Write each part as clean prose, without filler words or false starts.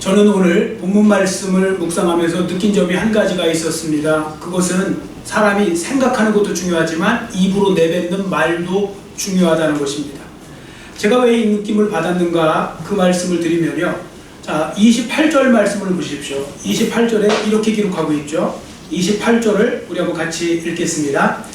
저는 오늘 본문 말씀을 묵상하면서 느낀 점이 한 가지가 있었습니다. 그것은 사람이 생각하는 것도 중요하지만 입으로 내뱉는 말도 중요하다는 것입니다. 제가 왜 이 느낌을 받았는가 그 말씀을 드리면요. 자, 28절 말씀을 보십시오. 28절에 이렇게 기록하고 있죠. 28절을 우리 한번 같이 읽겠습니다.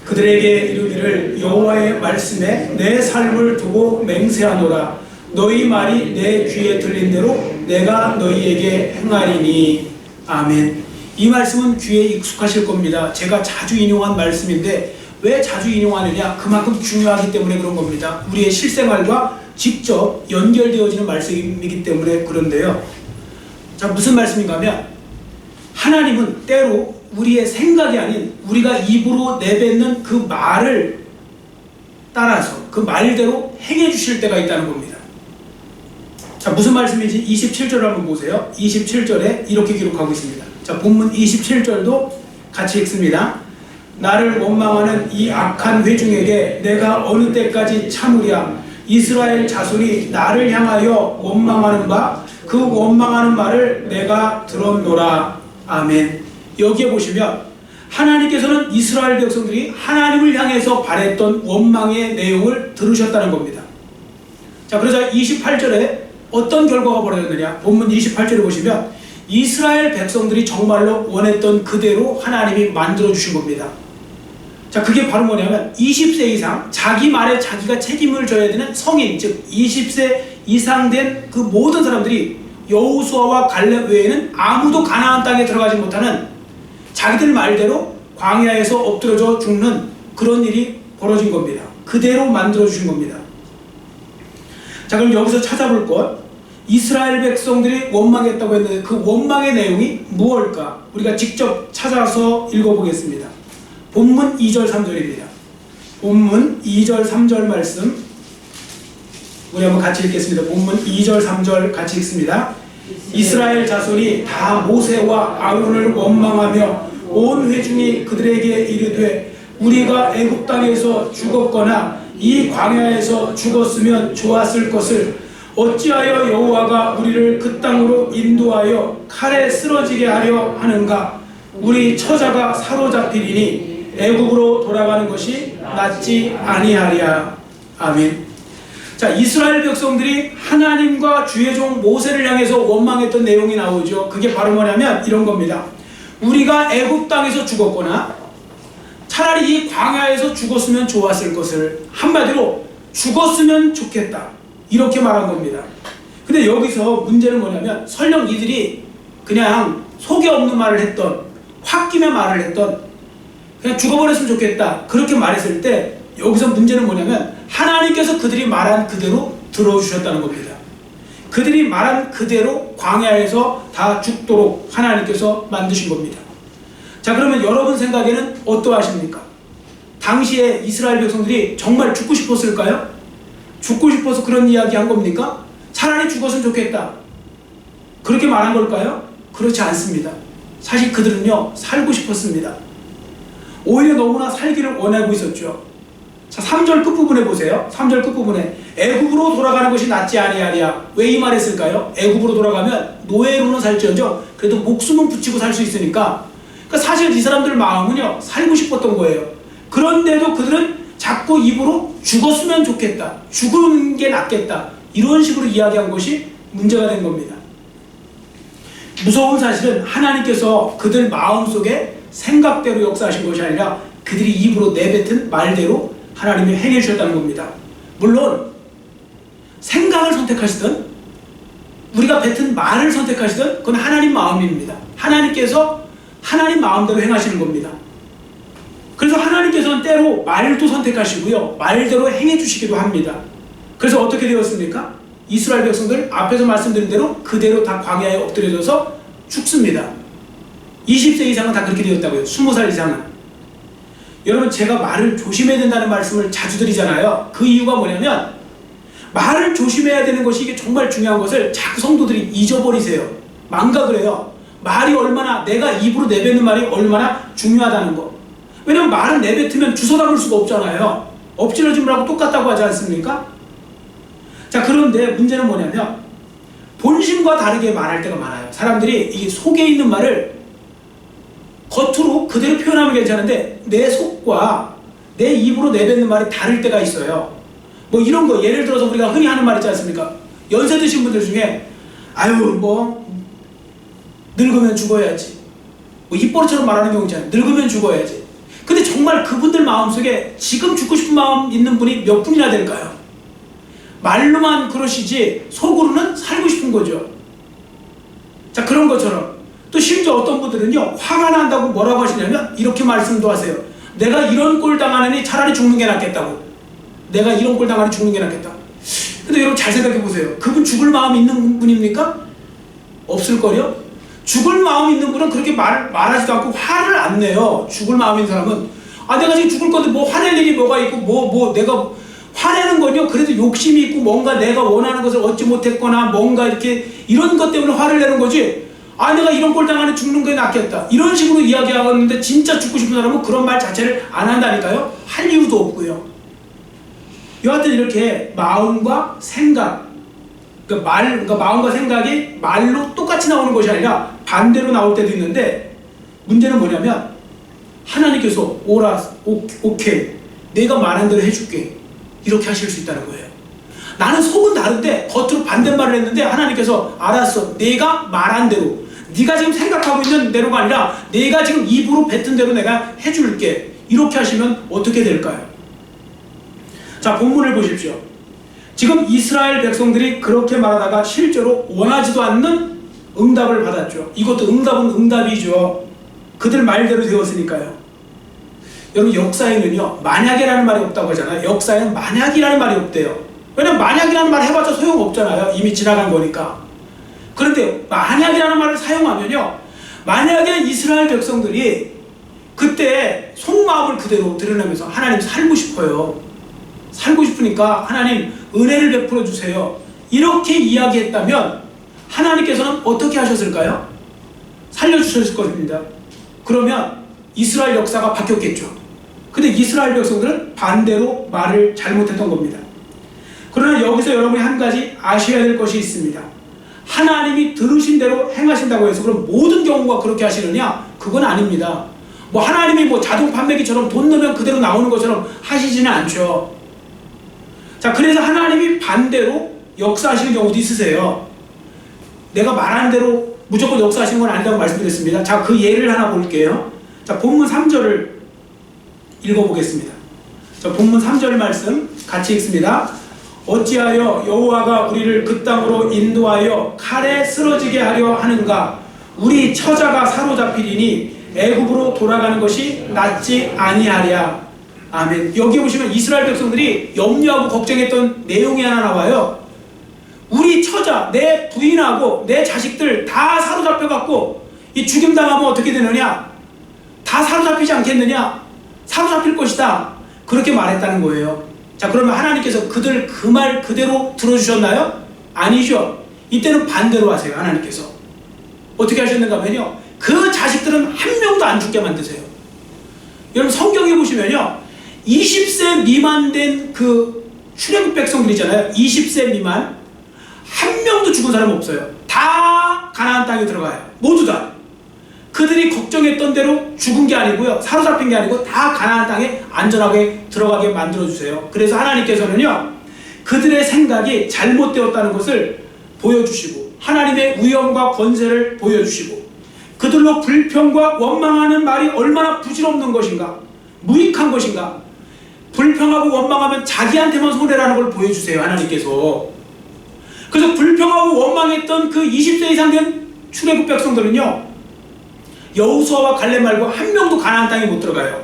그들에게 이르기를 여호와의 말씀에 내 삶을 두고 맹세하노라. 너희 말이 내 귀에 들린 대로 내가 너희에게 행하리니. 아멘. 이 말씀은 귀에 익숙하실 겁니다. 제가 자주 인용한 말씀인데 왜 자주 인용하느냐? 그만큼 중요하기 때문에 그런 겁니다. 우리의 실생활과 직접 연결되어지는 말씀이기 때문에 그런데요. 자, 무슨 말씀인가 하면 하나님은 때로 우리의 생각이 아닌 우리가 입으로 내뱉는 그 말을 따라서 그 말대로 행해 주실 때가 있다는 겁니다. 자, 무슨 말씀인지 27절을 한번 보세요. 27절에 이렇게 기록하고 있습니다. 자, 본문 27절도 같이 읽습니다. 나를 원망하는 이 악한 회중에게 내가 어느 때까지 참으랴. 이스라엘 자손이 나를 향하여 원망하는 바 그 원망하는 말을 내가 들었노라. 아멘. 여기에 보시면 하나님께서는 이스라엘 백성들이 하나님을 향해서 바랬던 원망의 내용을 들으셨다는 겁니다. 자, 그러자 28절에 어떤 결과가 벌어졌느냐? 본문 28절을 보시면 이스라엘 백성들이 정말로 원했던 그대로 하나님이 만들어주신 겁니다. 자, 그게 바로 뭐냐면 20세 이상 자기 말에 자기가 책임을 져야 되는 성인, 즉 20세 이상 된 그 모든 사람들이 여호수아와 갈렙 외에는 아무도 가나안 땅에 들어가지 못하는 자기들 말대로 광야에서 엎드려져 죽는 그런 일이 벌어진 겁니다. 그대로 만들어주신 겁니다. 자, 그럼 여기서 찾아볼 것, 이스라엘 백성들이 원망했다고 했는데 그 원망의 내용이 무엇일까? 우리가 직접 찾아서 읽어보겠습니다. 본문 2절 3절입니다. 본문 2절 3절 말씀 우리 한번 같이 읽겠습니다. 본문 2절 3절 같이 읽습니다. 이스라엘 자손이 다 모세와 아론을 원망하며 온 회중이 그들에게 이르되 우리가 애굽 땅에서 죽었거나 이 광야에서 죽었으면 좋았을 것을 어찌하여 여호와가 우리를 그 땅으로 인도하여 칼에 쓰러지게 하려 하는가? 우리 처자가 사로잡히리니 애굽으로 돌아가는 것이 낫지 아니하랴. 아멘. 자, 이스라엘 백성들이 하나님과 주의 종 모세를 향해서 원망했던 내용이 나오죠. 그게 바로 뭐냐면 이런 겁니다. 우리가 애굽 땅에서 죽었거나 차라리 이 광야에서 죽었으면 좋았을 것을, 한마디로 죽었으면 좋겠다, 이렇게 말한 겁니다. 근데 여기서 문제는 뭐냐면 설령 이들이 그냥 속에 없는 말을 했던, 홧김에 말을 했던, 그냥 죽어버렸으면 좋겠다 그렇게 말했을 때 여기서 문제는 뭐냐면 하나님께서 그들이 말한 그대로 들어주셨다는 겁니다. 그들이 말한 그대로 광야에서 다 죽도록 하나님께서 만드신 겁니다. 자, 그러면 여러분 생각에는 어떠하십니까? 당시에 이스라엘 백성들이 정말 죽고 싶었을까요? 죽고 싶어서 그런 이야기 한 겁니까? 차라리 죽었으면 좋겠다 그렇게 말한 걸까요? 그렇지 않습니다. 사실 그들은요 살고 싶었습니다. 오히려 너무나 살기를 원하고 있었죠. 자, 3절 끝부분에 보세요. 3절 끝부분에 애굽으로 돌아가는 것이 낫지 아니하랴. 왜 이 말했을까요? 애굽으로 돌아가면 노예로는 살지언정 그래도 목숨은 붙이고 살 수 있으니까. 그러니까 사실 이 사람들 마음은요 살고 싶었던 거예요. 그런데도 그들은 자꾸 입으로 죽었으면 좋겠다, 죽은 게 낫겠다, 이런 식으로 이야기한 것이 문제가 된 겁니다. 무서운 사실은 하나님께서 그들 마음속에 생각대로 역사하신 것이 아니라 그들이 입으로 내뱉은 말대로 하나님이 행해 주셨다는 겁니다. 물론 생각을 선택하시든 우리가 뱉은 말을 선택하시든 그건 하나님 마음입니다. 하나님께서 하나님 마음대로 행하시는 겁니다. 그래서 하나님께서는 때로 말도 선택하시고요 말대로 행해 주시기도 합니다. 그래서 어떻게 되었습니까? 이스라엘 백성들 앞에서 말씀드린 대로 그대로 다 광야에 엎드려져서 죽습니다. 20세 이상은 다 그렇게 되었다고요. 20살 이상은. 여러분, 제가 말을 조심해야 된다는 말씀을 자주 드리잖아요. 그 이유가 뭐냐면 말을 조심해야 되는 것이 이게 정말 중요한 것을 자꾸 성도들이 잊어버리세요. 망각을 해요. 말이 얼마나, 내가 입으로 내뱉는 말이 얼마나 중요하다는 거. 왜냐면 말을 내뱉으면 주워 담을 수가 없잖아요. 엎질러짐을 하고 똑같다고 하지 않습니까? 자, 그런데 문제는 뭐냐면 본심과 다르게 말할 때가 많아요. 사람들이 이 속에 있는 말을 겉으로 그대로 표현하면 괜찮은데 내 속과 내 입으로 내뱉는 말이 다를 때가 있어요. 뭐 이런 거 예를 들어서 우리가 흔히 하는 말 있지 않습니까? 연세 드신 분들 중에 아유 뭐 늙으면 죽어야지, 뭐 입버릇처럼 말하는 경우 있잖아요. 늙으면 죽어야지. 근데 정말 그분들 마음속에 지금 죽고 싶은 마음 있는 분이 몇 분이나 될까요? 말로만 그러시지 속으로는 살고 싶은 거죠. 자, 그런 것처럼 또 심지어 어떤 분들은요, 화가 난다고 뭐라고 하시냐면 이렇게 말씀도 하세요. 내가 이런 꼴 당하느니 차라리 죽는 게 낫겠다고. 내가 이런 꼴 당하니 죽는 게 낫겠다. 근데 여러분 잘 생각해 보세요. 그분 죽을 마음이 있는 분입니까? 없을걸요? 죽을 마음이 있는 분은 그렇게 말하지도 않고 화를 안 내요. 죽을 마음이 있는 사람은 아 내가 지금 죽을 건데 뭐 화낼 일이 뭐가 있고 뭐 내가 화내는 건요, 그래도 욕심이 있고 뭔가 내가 원하는 것을 얻지 못했거나 뭔가 이렇게 이런 것 때문에 화를 내는 거지, 아 내가 이런 꼴 당하니 죽는 게 낫겠다 이런 식으로 이야기하는데 진짜 죽고 싶은 사람은 그런 말 자체를 안 한다니까요. 할 이유도 없고요. 여하튼 이렇게 마음과 생각, 그러니까 마음과 생각이 말로 똑같이 나오는 것이 아니라 반대로 나올 때도 있는데, 문제는 뭐냐면 하나님께서 오케이 내가 말한 대로 해줄게 이렇게 하실 수 있다는 거예요. 나는 속은 다른데 겉으로 반대말을 했는데 하나님께서 알았어, 내가 말한 대로, 네가 지금 생각하고 있는 대로가 아니라 내가 지금 입으로 뱉은 대로 내가 해줄게 이렇게 하시면 어떻게 될까요? 자, 본문을 보십시오. 지금 이스라엘 백성들이 그렇게 말하다가 실제로 원하지도 않는 응답을 받았죠. 이것도 응답은 응답이죠. 그들 말대로 되었으니까요. 여러분 역사에는요 만약이라는 말이 없다고 하잖아요. 역사에는 만약이라는 말이 없대요. 왜냐면 만약이라는 말 해봤자 소용없잖아요. 이미 지나간 거니까. 그런데 만약이라는 말을 사용하면요, 만약에 이스라엘 백성들이 그때 속마음을 그대로 드러내면서 하나님 살고 싶어요, 살고 싶으니까 하나님 은혜를 베풀어 주세요 이렇게 이야기했다면 하나님께서는 어떻게 하셨을까요? 살려주셨을 것입니다. 그러면 이스라엘 역사가 바뀌었겠죠. 근데 이스라엘 백성들은 반대로 말을 잘못했던 겁니다. 그러나 여기서 여러분이 한 가지 아셔야 될 것이 있습니다. 하나님이 들으신 대로 행하신다고 해서 그럼 모든 경우가 그렇게 하시느냐? 그건 아닙니다. 뭐 하나님이 뭐 자동 판매기처럼 돈 넣으면 그대로 나오는 것처럼 하시지는 않죠. 자, 그래서 하나님이 반대로 역사하시는 경우도 있으세요. 내가 말한 대로 무조건 역사하시는 건 아니라고 말씀드렸습니다. 자, 그 예를 하나 볼게요. 자, 본문 3절을 읽어보겠습니다. 자, 본문 3절 말씀 같이 읽습니다. 어찌하여 여호와가 우리를 그 땅으로 인도하여 칼에 쓰러지게 하려 하는가? 우리 처자가 사로잡히리니 애굽으로 돌아가는 것이 낫지 아니하랴. 아멘. 여기 보시면 이스라엘 백성들이 염려하고 걱정했던 내용이 하나 나와요. 우리 처자, 내 부인하고 내 자식들 다 사로잡혀갖고 이 죽임당하면 어떻게 되느냐? 다 사로잡히지 않겠느냐? 사로잡힐 것이다. 그렇게 말했다는 거예요. 자, 그러면 하나님께서 그들 그 말 그대로 들어주셨나요? 아니죠. 이때는 반대로 하세요. 하나님께서 어떻게 하셨는가 하면요, 그 자식들은 한 명도 안 죽게 만드세요. 여러분 성경에 보시면요, 20세 미만 된 그 출애굽 백성들이잖아요. 20세 미만 한 명도 죽은 사람 없어요. 다 가나안 땅에 들어가요. 모두 다. 그들이 걱정했던 대로 죽은 게 아니고요, 사로잡힌 게 아니고 다 가나안 땅에 안전하게 들어가게 만들어주세요. 그래서 하나님께서는요, 그들의 생각이 잘못되었다는 것을 보여주시고 하나님의 위엄과 권세를 보여주시고 그들로 불평과 원망하는 말이 얼마나 부질없는 것인가, 무익한 것인가. 불평하고 원망하면 자기한테만 손해라는 걸 보여주세요. 하나님께서. 그래서 불평하고 원망했던 그 20세 이상 된 출애굽 백성들은요, 여호수아와 갈렙 말고 한 명도 가나안 땅에 못 들어가요.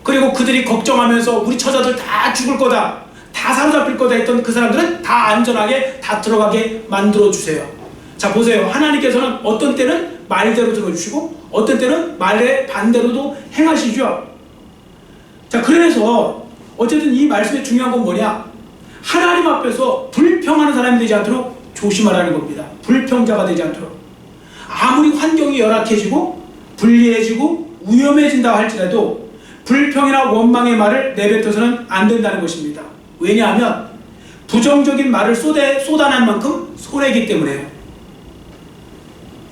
그리고 그들이 걱정하면서 우리 처자들 다 죽을 거다, 다 사로잡힐 거다 했던 그 사람들은 다 안전하게 다 들어가게 만들어주세요. 자, 보세요. 하나님께서는 어떤 때는 말대로 들어주시고 어떤 때는 말의 반대로도 행하시죠. 자, 그래서 어쨌든 이 말씀의 중요한 건 뭐냐? 하나님 앞에서 불평하는 사람이 되지 않도록 조심하라는 겁니다. 불평자가 되지 않도록. 아무리 환경이 열악해지고 불리해지고 위험해진다 할지라도 불평이나 원망의 말을 내뱉어서는 안 된다는 것입니다. 왜냐하면 부정적인 말을 쏟아낸 만큼 손해이기 때문에요.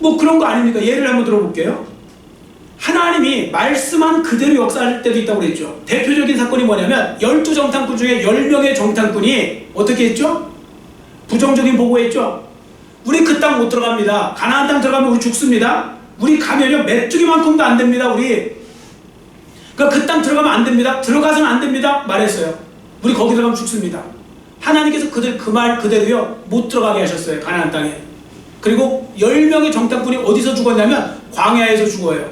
뭐 그런 거 아닙니까? 예를 한번 들어볼게요. 하나님이 말씀한 그대로 역사할 때도 있다고 그랬죠. 대표적인 사건이 뭐냐면 12정탐꾼 중에 10명의 정탐꾼이 어떻게 했죠? 부정적인 보고했죠. 우리 그 땅 못 들어갑니다. 가나안 땅 들어가면 우리 죽습니다. 우리 가면요 메뚜기만큼도 안 됩니다. 우리 그러니까 그 땅 들어가면 안 됩니다. 들어가서는 안 됩니다. 말했어요. 우리 거기 들어가면 죽습니다. 하나님께서 그들 그 말 그대로요 못 들어가게 하셨어요. 가나안 땅에. 그리고 10명의 정탐꾼이 어디서 죽었냐면 광야에서 죽어요.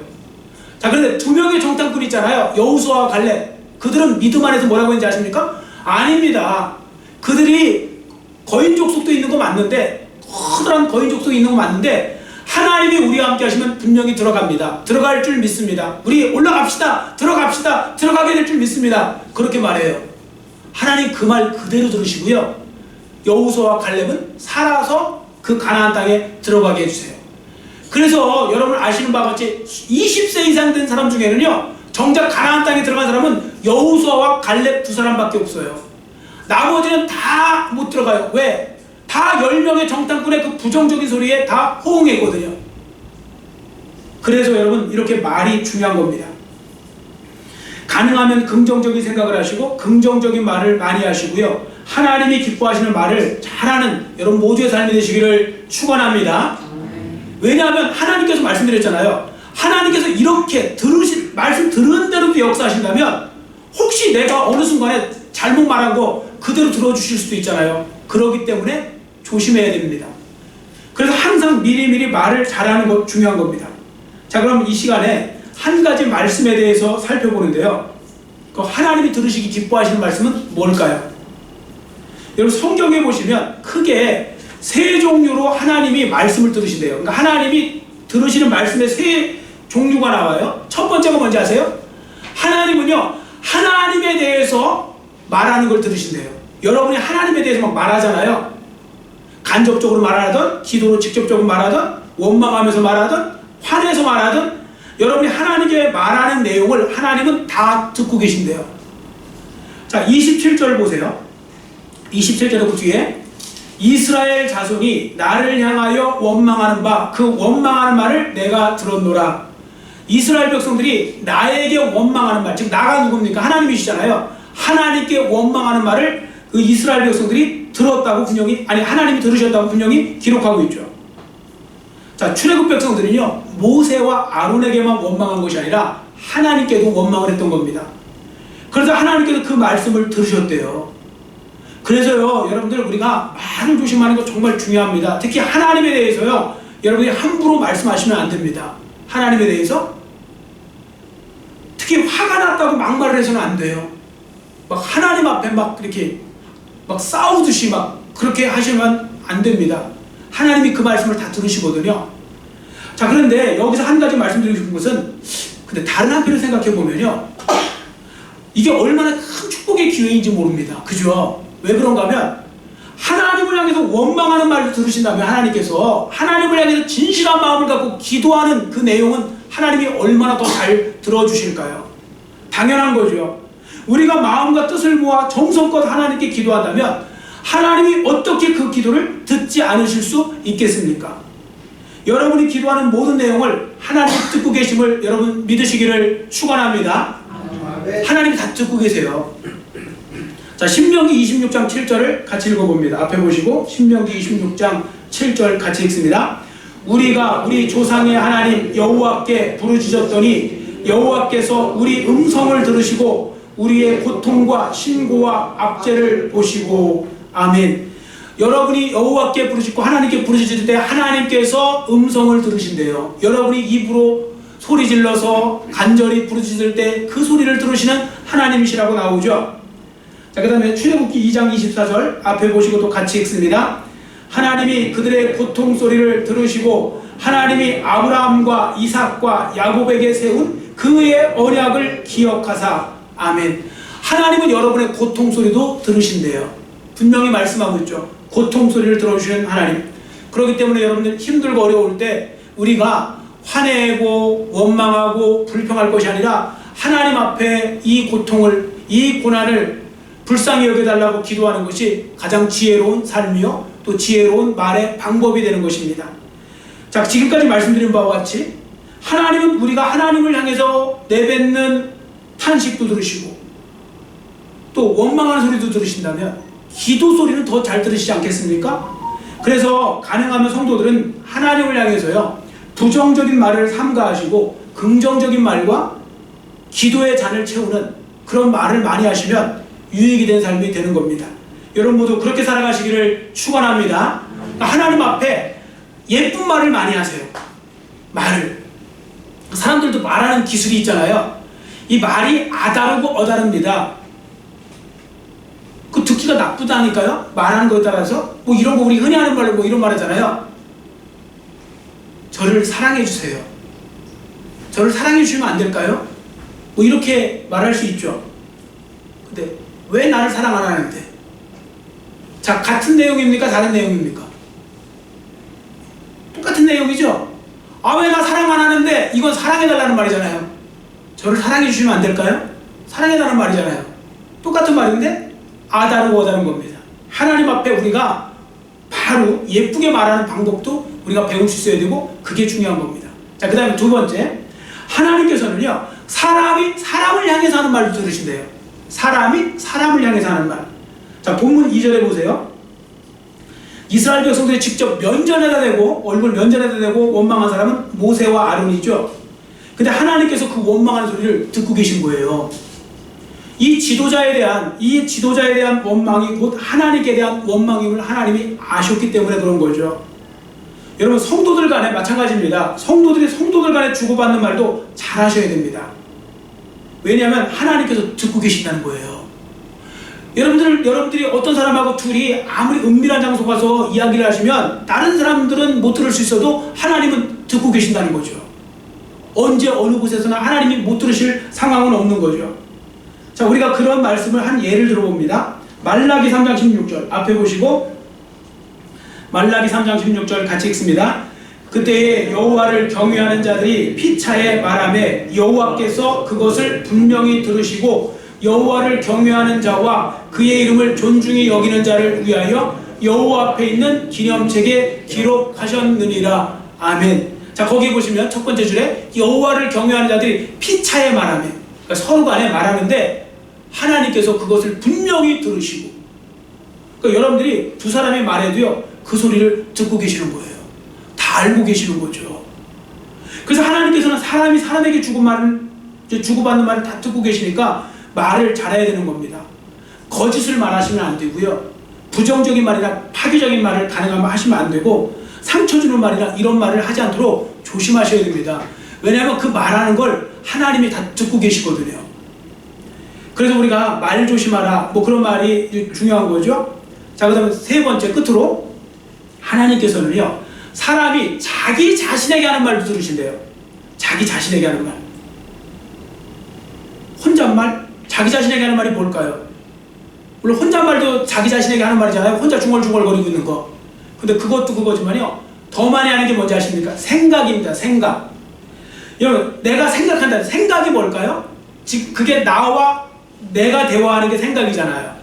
자, 그런데 2명의 정탐꾼이 있잖아요. 여호수아와 갈렙. 그들은 믿음 안에서 뭐라고 했는지 아십니까? 아닙니다. 그들이 거인 족속도 있는 거 맞는데, 커다란 거인 족속이 있는 거 맞는데, 하나님이 우리와 함께 하시면 분명히 들어갑니다. 들어갈 줄 믿습니다. 우리 올라갑시다. 들어갑시다. 들어가게 될 줄 믿습니다. 그렇게 말해요. 하나님 그 말 그대로 들으시고요. 여호수아와 갈렙은 살아서 그 가나안 땅에 들어가게 해주세요. 그래서 여러분 아시는 바와 같이 20세 이상 된 사람 중에는요 정작 가나안 땅에 들어간 사람은 여호수아와 갈렙 2사람밖에 없어요. 나머지는 다 못 들어가요. 왜? 다 10명의 정탐꾼의 그 부정적인 소리에 다 호응했거든요. 그래서 여러분 이렇게 말이 중요한 겁니다. 가능하면 긍정적인 생각을 하시고 긍정적인 말을 많이 하시고요. 하나님이 기뻐하시는 말을 잘하는 여러분 모두의 삶이 되시기를 축원합니다. 왜냐하면 하나님께서 말씀드렸잖아요. 하나님께서 이렇게 말씀 들은 대로도 역사하신다면 혹시 내가 어느 순간에 잘못 말한 거 그대로 들어주실 수도 있잖아요. 그렇기 때문에 조심해야 됩니다. 그래서 항상 미리미리 말을 잘하는 것 중요한 겁니다. 자, 그럼 이 시간에 한 가지 말씀에 대해서 살펴보는데요. 그 하나님이 들으시기 기뻐하시는 말씀은 뭘까요? 여러분 성경에 보시면 크게 3종류로 하나님이 말씀을 들으신대요. 그러니까 하나님이 들으시는 말씀에 3종류가 나와요. 첫 번째가 뭔지 아세요? 하나님은요 하나님에 대해서 말하는 걸 들으신대요. 여러분이 하나님에 대해서 막 말하잖아요. 간접적으로 말하든 기도로 직접적으로 말하든 원망하면서 말하든 화내서 말하든 여러분이 하나님께 말하는 내용을 하나님은 다 듣고 계신대요. 자, 27절 보세요. 27절의 그 뒤에 이스라엘 자손이 나를 향하여 원망하는 바 그 원망하는 말을 내가 들었노라. 이스라엘 백성들이 나에게 원망하는 말, 즉 나가 누굽니까? 하나님이시잖아요. 하나님께 원망하는 말을 그 이스라엘 백성들이 들었다고 분명히, 아니 하나님이 들으셨다고 분명히 기록하고 있죠. 자, 출애굽 백성들은요 모세와 아론에게만 원망한 것이 아니라 하나님께도 원망을 했던 겁니다. 그래서 하나님께서 그 말씀을 들으셨대요. 그래서요 여러분들 우리가 말을 조심하는 거 정말 중요합니다. 특히 하나님에 대해서요 여러분이 함부로 말씀하시면 안 됩니다. 하나님에 대해서 특히 화가 났다고 막말을 해서는 안 돼요. 막 하나님 앞에 막 이렇게 막 싸우듯이 막 그렇게 하시면 안 됩니다. 하나님이 그 말씀을 다 들으시거든요. 자, 그런데 여기서 한 가지 말씀드리고 싶은 것은 근데 다른 한편을 생각해 보면요 이게 얼마나 큰 축복의 기회인지 모릅니다. 그죠? 왜 그런가 하면 하나님을 향해서 원망하는 말을 들으신다면 하나님께서 하나님을 향해서 진실한 마음을 갖고 기도하는 그 내용은 하나님이 얼마나 더 잘 들어주실까요? 당연한 거죠. 우리가 마음과 뜻을 모아 정성껏 하나님께 기도한다면 하나님이 어떻게 그 기도를 듣지 않으실 수 있겠습니까? 여러분이 기도하는 모든 내용을 하나님이 듣고 계심을 여러분 믿으시기를 축원합니다. 하나님이 다 듣고 계세요. 자, 신명기 26장 7절을 같이 읽어봅니다. 앞에 보시고 신명기 26장 7절 같이 읽습니다. 우리가 우리 조상의 하나님 여호와께 부르짖었더니 여호와께서 우리 음성을 들으시고 우리의 고통과 신고와 압제를 보시고 아멘. 여러분이 여호와께 부르짖고 하나님께 부르짖을 때 하나님께서 음성을 들으신대요. 여러분이 입으로 소리 질러서 간절히 부르짖을 때 그 소리를 들으시는 하나님이시라고 나오죠. 자, 그 다음에 출애굽기 2장 24절 앞에 보시고 또 같이 읽습니다. 하나님이 그들의 고통 소리를 들으시고 하나님이 아브라함과 이삭과 야곱에게 세운 그의 언약을 기억하사 아멘. 하나님은 여러분의 고통 소리도 들으신대요. 분명히 말씀하고 있죠. 고통 소리를 들어주시는 하나님. 그렇기 때문에 여러분들 힘들고 어려울 때 우리가 화내고 원망하고 불평할 것이 아니라 하나님 앞에 이 고통을, 이 고난을 불쌍히 여겨달라고 기도하는 것이 가장 지혜로운 삶이요 또 지혜로운 말의 방법이 되는 것입니다. 자, 지금까지 말씀드린 바와 같이 하나님은 우리가 하나님을 향해서 내뱉는 탄식도 들으시고 또 원망하는 소리도 들으신다면 기도 소리는 더 잘 들으시지 않겠습니까? 그래서 가능하면 성도들은 하나님을 향해서요, 부정적인 말을 삼가하시고 긍정적인 말과 기도의 잔을 채우는 그런 말을 많이 하시면 유익이 된 삶이 되는 겁니다. 여러분 모두 그렇게 살아가시기를 축원합니다. 하나님 앞에 예쁜 말을 많이 하세요. 말을. 사람들도 말하는 기술이 있잖아요. 이 말이 아다르고 어다릅니다. 그 듣기가 나쁘다니까요. 말하는 거에 따라서 뭐 이런 거 우리 흔히 하는 말로 뭐 이런 말 하잖아요. 저를 사랑해 주세요. 저를 사랑해 주시면 안 될까요? 뭐 이렇게 말할 수 있죠. 근데 왜 나를 사랑 안 하는데? 자, 같은 내용입니까? 다른 내용입니까? 똑같은 내용이죠? 아, 왜 나 사랑 안 하는데? 이건 사랑해달라는 말이잖아요. 저를 사랑해 주시면 안 될까요? 사랑해달라는 말이잖아요. 똑같은 말인데 아다르고 어다른 겁니다. 하나님 앞에 우리가 바로 예쁘게 말하는 방법도 우리가 배울 수 있어야 되고 그게 중요한 겁니다. 자, 그 다음에 두 번째, 하나님께서는요, 사람이 사람을 향해서 하는 말도 들으신대요. 사람이 사람을 향해서 하는 말. 자, 본문 2절에 보세요. 이스라엘 백성들이 직접 면전에다 대고, 얼굴 면전에다 대고 원망한 사람은 모세와 아론이죠. 근데 하나님께서 그 원망하는 소리를 듣고 계신 거예요. 이 지도자에 대한 원망이 곧 하나님께 대한 원망임을 하나님이 아셨기 때문에 그런 거죠. 여러분, 성도들 간에 마찬가지입니다. 성도들 간에 주고받는 말도 잘 하셔야 됩니다. 왜냐하면 하나님께서 듣고 계신다는 거예요. 여러분들이 어떤 사람하고 둘이 아무리 은밀한 장소 가서 이야기를 하시면 다른 사람들은 못 들을 수 있어도 하나님은 듣고 계신다는 거죠. 언제 어느 곳에서나 하나님이 못 들으실 상황은 없는 거죠. 자, 우리가 그런 말씀을 한 예를 들어봅니다. 말라기 3장 16절 앞에 보시고, 말라기 3장 16절 같이 읽습니다. 그때에 여호와를 경외하는 자들이 피차에 말하매 여호와께서 그것을 분명히 들으시고 여호와를 경외하는 자와 그의 이름을 존중히 여기는 자를 위하여 여호와 앞에 있는 기념책에 기록하셨느니라. 아멘. 자, 거기 보시면 첫 번째 줄에 여호와를 경외하는 자들이 피차에 말하매, 그러니까 서로 간에 말하는데 하나님께서 그것을 분명히 들으시고, 그러니까 여러분들이 두 사람이 말해도요, 그 소리를 듣고 계시는 거예요. 다 알고 계시는 거죠. 그래서 하나님께서는 사람이 사람에게 주고받는 말을 다 듣고 계시니까 말을 잘해야 되는 겁니다. 거짓을 말하시면 안 되고요, 부정적인 말이나 파괴적인 말을 가능하면 하시면 안 되고, 상처 주는 말이나 이런 말을 하지 않도록 조심하셔야 됩니다. 왜냐하면 그 말하는 걸 하나님이 다 듣고 계시거든요. 그래서 우리가 말 조심하라, 뭐 그런 말이 중요한 거죠. 자, 그 다음에 세 번째, 끝으로 하나님께서는요, 사람이 자기 자신에게 하는 말도 들으신대요. 자기 자신에게 하는 말. 혼잣말? 자기 자신에게 하는 말이 뭘까요? 물론 혼잣말도 자기 자신에게 하는 말이잖아요. 혼자 중얼중얼거리고 있는 거. 근데 그것도 그거지만요, 더 많이 하는 게 뭔지 아십니까? 생각입니다. 생각. 여러분, 내가 생각한다. 생각이 뭘까요? 즉 그게 나와 내가 대화하는 게 생각이잖아요.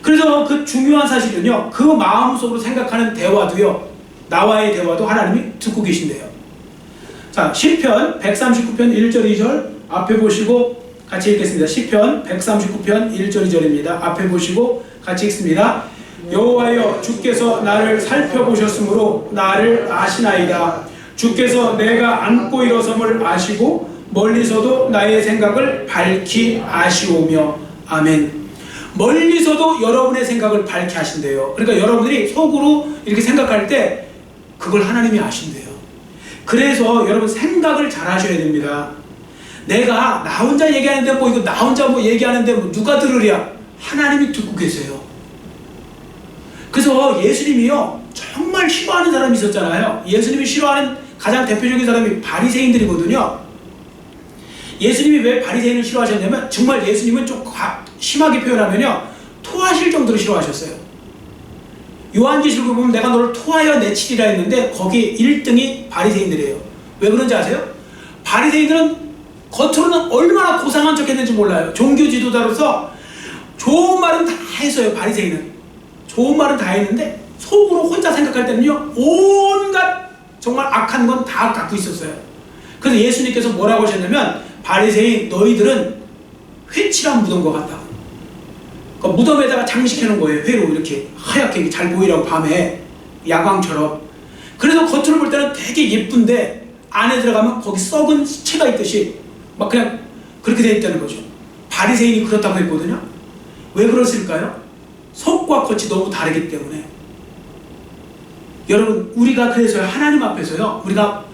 그래서 그 중요한 사실은요, 그 마음속으로 생각하는 대화도요, 나와의 대화도 하나님이 듣고 계신대요. 자, 시편 139편 1절 2절 앞에 보시고 같이 읽겠습니다. 시편 139편 1절 2절입니다. 앞에 보시고 같이 읽습니다. 여호와여, 주께서 나를 살펴보셨으므로 나를 아시나이다. 주께서 내가 앉고 일어섬을 아시고 멀리서도 나의 생각을 밝히 아시오며. 아멘. 멀리서도 여러분의 생각을 밝히 하신대요. 그러니까 여러분들이 속으로 이렇게 생각할 때 그걸 하나님이 아신대요. 그래서 여러분 생각을 잘 하셔야 됩니다. 내가 나 혼자 얘기하는데 뭐 이거 나 혼자 뭐 얘기하는데 뭐 누가 들으랴? 하나님이 듣고 계세요. 그래서 예수님이요, 정말 싫어하는 사람이 있었잖아요. 예수님이 싫어하는 가장 대표적인 사람이 바리새인들이거든요. 예수님이 왜 바리새인을 싫어하셨냐면, 정말 예수님은 좀 심하게 표현하면요, 토하실 정도로 싫어하셨어요. 요한계시록을 보면 내가 너를 토하여 내치리라 했는데 거기 1등이 바리새인들이에요. 왜 그런지 아세요? 바리새인들은 겉으로는 얼마나 고상한 척 했는지 몰라요. 종교 지도자로서 좋은 말은 다 했어요. 바리새인은 좋은 말은 다 했는데 속으로 혼자 생각할 때는요, 온갖 정말 악한 건 다 갖고 있었어요. 그래서 예수님께서 뭐라고 하셨냐면 바리새인 너희들은 회칠한 무덤과 같다. 그러니까 무덤에다가 장식해 놓은 거예요. 회로 이렇게 하얗게 잘 보이라고 밤에 야광처럼. 그래서 겉으로 볼 때는 되게 예쁜데 안에 들어가면 거기 썩은 시체가 있듯이 막 그냥 그렇게 되어 있다는 거죠. 바리새인이 그렇다고 했거든요. 왜 그랬을까요? 속과 겉이 너무 다르기 때문에. 여러분 우리가 그래서 하나님 앞에서요 우리가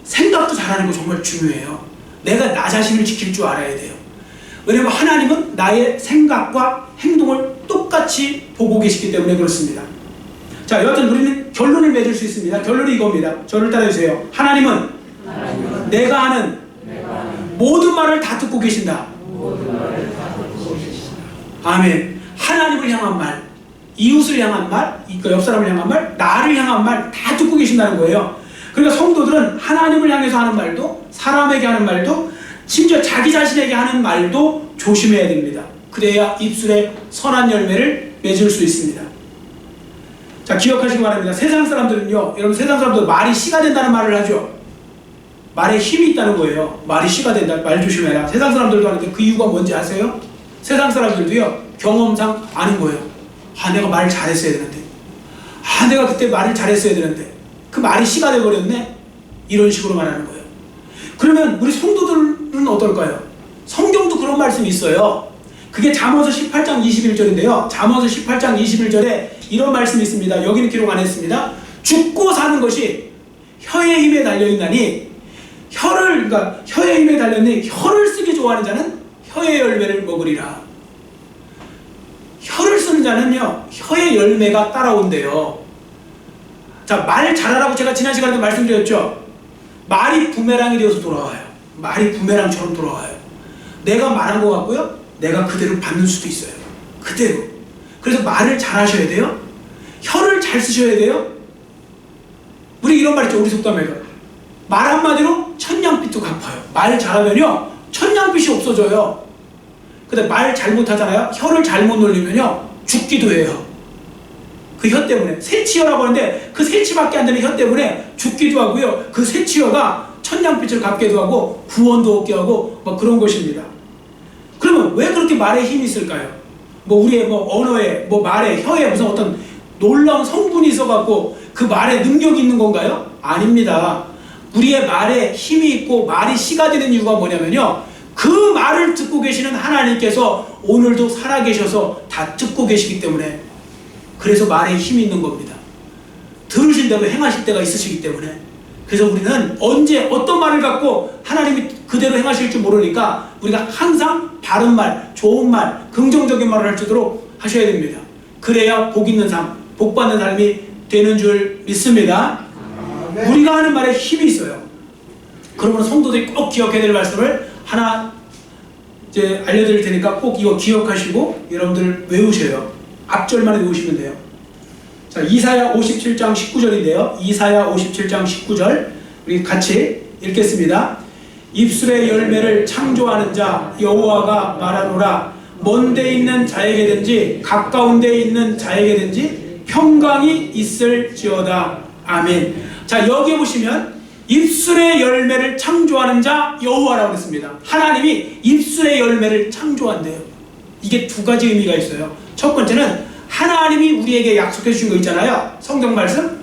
생각도 잘하는 거 정말 중요해요. 내가 나 자신을 지킬 줄 알아야 돼요. 왜냐하면 하나님은 나의 생각과 행동을 똑같이 보고 계시기 때문에 그렇습니다. 자, 여하튼 우리는 결론을 맺을 수 있습니다. 결론이 이겁니다. 저를 따라주세요. 하나님은 내가 하는 모든 말을 다 듣고 계신다. 아멘. 하나님을 향한 말, 이웃을 향한 말, 그러니까 옆 사람을 향한 말, 나를 향한 말 다 듣고 계신다는 거예요. 그러니까 성도들은 하나님을 향해서 하는 말도, 사람에게 하는 말도, 심지어 자기 자신에게 하는 말도 조심해야 됩니다. 그래야 입술에 선한 열매를 맺을 수 있습니다. 자, 기억하시기 바랍니다. 세상 사람들은요, 여러분 세상 사람들 말이 씨가 된다는 말을 하죠. 말에 힘이 있다는 거예요. 말이 씨가 된다. 말 조심해라. 세상 사람들도 하는데 그 이유가 뭔지 아세요? 세상 사람들도요, 경험상 아는 거예요. 아, 내가 말을 잘했어야 되는데. 아, 내가 그때 말을 잘했어야 되는데. 그 말이 씨가 돼버렸네? 이런 식으로 말하는 거예요. 그러면 우리 성도들은 어떨까요? 성경도 그런 말씀이 있어요. 그게 잠언서 18장 21절인데요. 잠언서 18장 21절에 이런 말씀이 있습니다. 여기는 기록 안 했습니다. 죽고 사는 것이 혀의 힘에 달려있나니 그러니까 혀의 힘에 달려있는 혀를 쓰기 좋아하는 자는 혀의 열매를 먹으리라. 혀를 쓰는 자는요, 혀의 열매가 따라온대요. 자, 말 잘하라고 제가 지난 시간에도 말씀드렸죠. 말이 부메랑이 되어서 돌아와요. 말이 부메랑처럼 돌아와요. 내가 말한 것 같고요, 내가 그대로 받는 수도 있어요. 그대로. 그래서 말을 잘 하셔야 돼요. 혀를 잘 쓰셔야 돼요. 우리 이런 말 있죠. 우리 속담에가 말 한마디로 천냥빚도 갚아요. 말 잘하면요 천냥빚이 없어져요. 근데 말 잘못하잖아요. 혀를 잘못 놀리면요 죽기도 해요. 그 혀 때문에. 새치혀라고 하는데 그 새치밖에 안 되는 혀 때문에 죽기도 하고요. 그 새치혀가 천냥빚을 갚기도 하고 구원도 얻게 하고 뭐 그런 것입니다. 그러면 왜 그렇게 말에 힘이 있을까요? 뭐 우리의 뭐 언어에 뭐 말에 혀에 무슨 어떤 놀라운 성분이 있어갖고 그 말에 능력이 있는 건가요? 아닙니다. 우리의 말에 힘이 있고 말이 씨가 되는 이유가 뭐냐면요, 그 말을 듣고 계시는 하나님께서 오늘도 살아계셔서 다 듣고 계시기 때문에, 그래서 말에 힘이 있는 겁니다. 들으신 대로 행하실 때가 있으시기 때문에. 그래서 우리는 언제 어떤 말을 갖고 하나님이 그대로 행하실 줄 모르니까 우리가 항상 바른 말, 좋은 말, 긍정적인 말을 할 수 있도록 하셔야 됩니다. 그래야 복 있는 삶, 복 받는 삶이 되는 줄 믿습니다. 우리가 하는 말에 힘이 있어요. 그러면 성도들이 꼭 기억해야 될 말씀을 하나 이제 알려드릴 테니까 꼭 이거 기억하시고 여러분들 외우셔요. 앞절만 외우시면 돼요. 자, 이사야 57장 19절인데요. 이사야 57장 19절 우리 같이 읽겠습니다. 입술의 열매를 창조하는 자 여호와가 말하노라. 먼 데 있는 자에게든지 가까운 데 있는 자에게든지 평강이 있을지어다. 아멘. 자, 여기 보시면 입술의 열매를 창조하는 자 여호와라고 했습니다. 하나님이 입술의 열매를 창조한대요. 이게 두 가지 의미가 있어요. 첫 번째는 하나님이 우리에게 약속해 주신 거 있잖아요. 성경 말씀.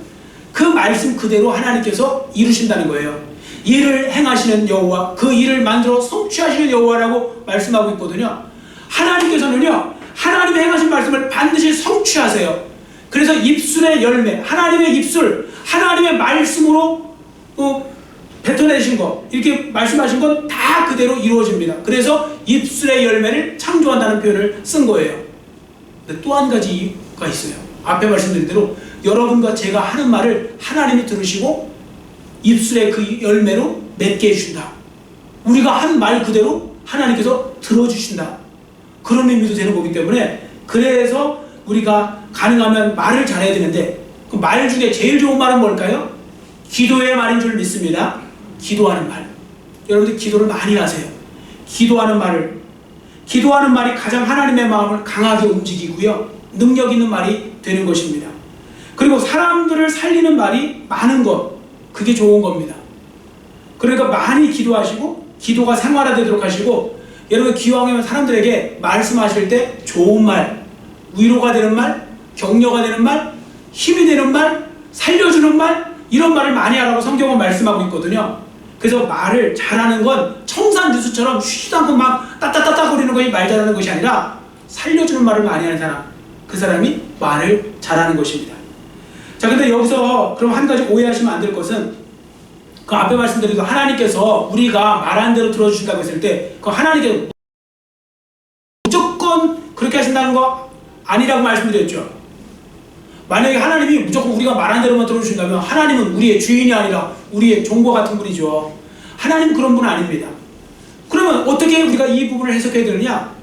그 말씀 그대로 하나님께서 이루신다는 거예요. 일을 행하시는 여호와, 그 일을 만들어 성취하시는 여호와라고 말씀하고 있거든요. 하나님께서는요, 하나님의 행하신 말씀을 반드시 성취하세요. 그래서 입술의 열매, 하나님의 입술, 하나님의 말씀으로 뱉어내신 거, 이렇게 말씀하신 건 다 그대로 이루어집니다. 그래서 입술의 열매를 창조한다는 표현을 쓴 거예요. 근데 또 한 가지가 있어요. 앞에 말씀드린 대로 여러분과 제가 하는 말을 하나님이 들으시고 입술의 그 열매로 맺게 해주신다. 우리가 한 말 그대로 하나님께서 들어주신다. 그런 의미도 되는 거기 때문에, 그래서 우리가 가능하면 말을 잘해야 되는데, 그 말 중에 제일 좋은 말은 뭘까요? 기도의 말인 줄 믿습니다. 기도하는 말. 여러분들 기도를 많이 하세요. 기도하는 말이 가장 하나님의 마음을 강하게 움직이고요, 능력 있는 말이 되는 것입니다. 그리고 사람들을 살리는 말이 많은 것, 그게 좋은 겁니다. 그러니까 많이 기도하시고 기도가 생활화되도록 하시고, 여러분 기왕이면 사람들에게 말씀하실 때 좋은 말, 위로가 되는 말, 격려가 되는 말, 힘이 되는 말, 살려주는 말, 이런 말을 많이 하라고 성경은 말씀하고 있거든요. 그래서 말을 잘하는 건 청산유수처럼 쉬지도 않고 막 따따따따 거리는 것이 말 잘하는 것이 아니라 살려주는 말을 많이 하는 사람, 그 사람이 말을 잘하는 것입니다. 자, 근데 여기서 그럼 한 가지 오해하시면 안 될 것은, 그 앞에 말씀드린 하나님께서 우리가 말한 대로 들어주신다고 했을 때 그 하나님께 무조건 그렇게 하신다는 거 아니라고 말씀드렸죠. 만약에 하나님이 무조건 우리가 말한 대로만 들어주신다면 하나님은 우리의 주인이 아니라 우리의 종과 같은 분이죠. 하나님은 그런 분 아닙니다. 그러면 어떻게 우리가 이 부분을 해석해야 되느냐?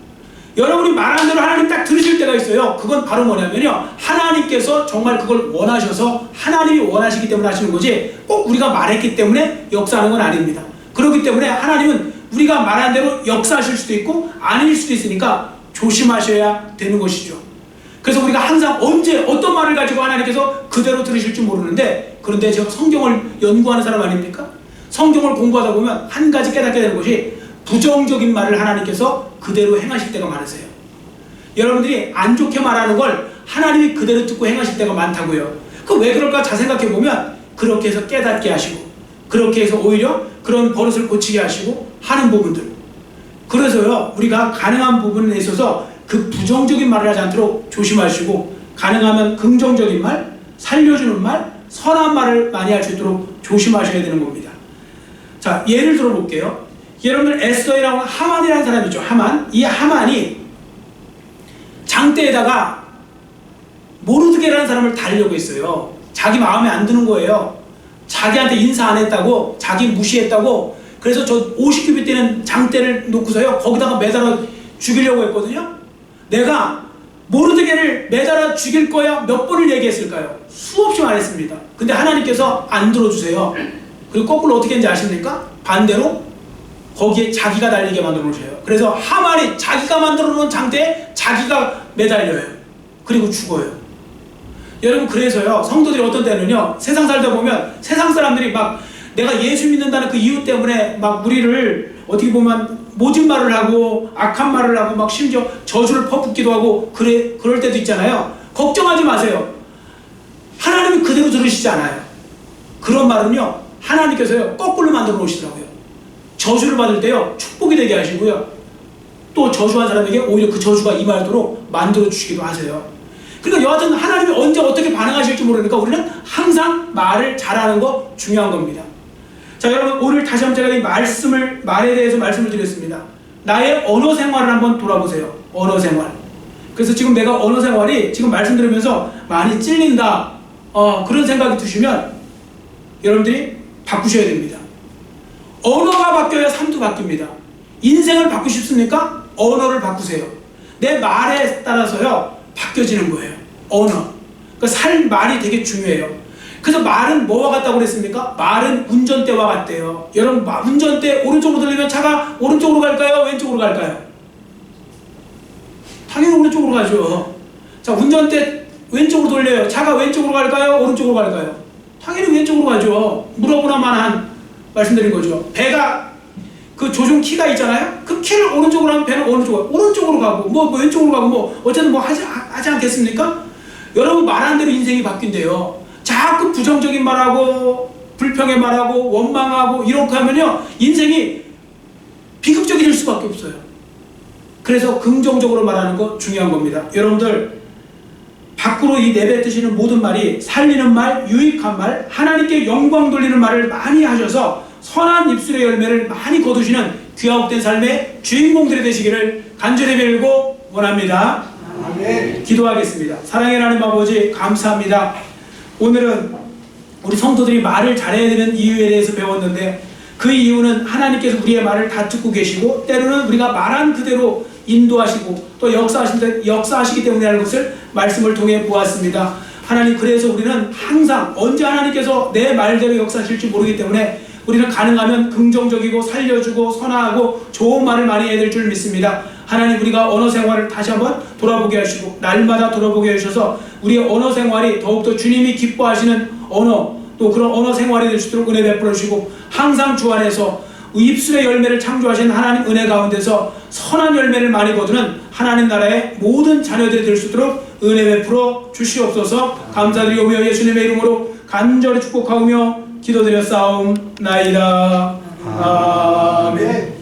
여러분이 말한 대로 하나님 딱 들으실 때가 있어요. 그건 바로 뭐냐면요, 하나님께서 정말 그걸 원하셔서 하나님이 원하시기 때문에 하시는 거지, 꼭 우리가 말했기 때문에 역사하는 건 아닙니다. 그렇기 때문에 하나님은 우리가 말한 대로 역사하실 수도 있고 아닐 수도 있으니까 조심하셔야 되는 것이죠. 그래서 우리가 항상 언제 어떤 말을 가지고 하나님께서 그대로 들으실지 모르는데, 그런데 제가 성경을 연구하는 사람 아닙니까? 성경을 공부하다 보면 한 가지 깨닫게 되는 것이, 부정적인 말을 하나님께서 그대로 행하실 때가 많으세요. 여러분들이 안 좋게 말하는 걸 하나님이 그대로 듣고 행하실 때가 많다고요. 그 왜 그럴까 잘 생각해 보면, 그렇게 해서 깨닫게 하시고, 그렇게 해서 오히려 그런 버릇을 고치게 하시고 하는 부분들. 그래서요, 우리가 가능한 부분에 있어서 그 부정적인 말을 하지 않도록 조심하시고, 가능하면 긍정적인 말, 살려주는 말, 선한 말을 많이 할 수 있도록 조심하셔야 되는 겁니다. 자, 예를 들어 볼게요. 여러분들 에스더라고 하는 하만이라는 사람이 있죠. 하만. 이 하만이 장대에다가 모르드게라는 사람을 달려고 했어요. 자기 마음에 안 드는 거예요. 자기한테 인사 안 했다고, 자기 무시했다고. 그래서 저 50규빗 되는 장대를 놓고서요, 거기다가 매달아 죽이려고 했거든요. 내가 모르드게를 매달아 죽일 거야 몇 번을 얘기했을까요? 수없이 말했습니다. 근데 하나님께서 안 들어주세요. 그리고 거꾸로 어떻게 했는지 아십니까? 반대로 거기에 자기가 달리게 만들어 놓으셔요. 그래서 하만이 자기가 만들어 놓은 장대에 자기가 매달려요. 그리고 죽어요. 여러분, 그래서요, 성도들이 어떤 때는요, 세상 살다 보면 세상 사람들이 막 내가 예수 믿는다는 그 이유 때문에 막 우리를 어떻게 보면 모진 말을 하고 악한 말을 하고 막 심지어 저주를 퍼붓기도 하고 그럴 때도 있잖아요. 걱정하지 마세요. 하나님이 그대로 들으시지 않아요. 그런 말은요, 하나님께서요 거꾸로 만들어 놓으시더라고요. 저주를 받을 때요 축복이 되게 하시고요, 또 저주한 사람에게 오히려 그 저주가 임하도록 만들어 주시기도 하세요. 그러니까 여하튼 하나님이 언제 어떻게 반응하실지 모르니까 우리는 항상 말을 잘하는 거 중요한 겁니다. 자, 여러분, 오늘 다시 한번 제가 이 말에 대해서 말씀을 드렸습니다. 나의 언어 생활을 한번 돌아보세요. 언어 생활. 그래서 지금 내가 언어 생활이 지금 말씀드리면서 많이 찔린다, 그런 생각이 드시면 여러분들이 바꾸셔야 됩니다. 언어가 바뀌어야 삶도 바뀝니다. 인생을 바꾸고 싶습니까? 언어를 바꾸세요. 내 말에 따라서요 바뀌어지는 거예요. 언어. 그러니까 말이 되게 중요해요. 그래서 말은 뭐와 같다고 그랬습니까? 말은 운전대와 같대요. 여러분, 운전대 오른쪽으로 돌리면 차가 오른쪽으로 갈까요? 왼쪽으로 갈까요? 당연히 오른쪽으로 가죠. 자, 운전대 왼쪽으로 돌려요. 차가 왼쪽으로 갈까요? 오른쪽으로 갈까요? 당연히 왼쪽으로 가죠. 물어보나마나 말씀드린 거죠. 배가 그 조종 키가 있잖아요. 그 키를 오른쪽으로 하면 배는 오른쪽으로 가고 뭐 왼쪽으로 가고 뭐 어쨌든 뭐 하지 않겠습니까? 여러분, 말한 대로 인생이 바뀐대요. 자꾸 부정적인 말하고 불평의 말하고 원망하고 이렇게 하면요 인생이 비극적일 수밖에 없어요. 그래서 긍정적으로 말하는 거 중요한 겁니다. 여러분들, 밖으로 이 내뱉으시는 모든 말이 살리는 말, 유익한 말, 하나님께 영광 돌리는 말을 많이 하셔서 선한 입술의 열매를 많이 거두시는 귀하옵된 삶의 주인공들이 되시기를 간절히 빌고 원합니다. 아멘. 기도하겠습니다. 사랑의 하나님 아버지, 감사합니다. 오늘은 우리 성도들이 말을 잘해야 되는 이유에 대해서 배웠는데, 그 이유는 하나님께서 우리의 말을 다 듣고 계시고 때로는 우리가 말한 그대로 인도하시고 또 역사하시기 때문에 하는 것을 말씀을 통해 보았습니다. 하나님, 그래서 우리는 항상 언제 하나님께서 내 말대로 역사하실지 모르기 때문에 우리는 가능하면 긍정적이고 살려주고 선하고 좋은 말을 많이 해야 될 줄 믿습니다. 하나님, 우리가 언어 생활을 다시 한번 돌아보게 하시고 날마다 돌아보게 하셔서 우리의 언어 생활이 더욱더 주님이 기뻐하시는 언어, 또 그런 언어 생활이 될 수 있도록 은혜 베풀어 주시고, 항상 주 안에서 입술의 열매를 창조하신 하나님 은혜 가운데서 선한 열매를 많이 거두는 하나님 나라의 모든 자녀들이 될 수 있도록 은혜 베풀어 주시옵소서. 감사드리오며 예수님의 이름으로 간절히 축복하오며 기도드렸사옵나이다. 아멘.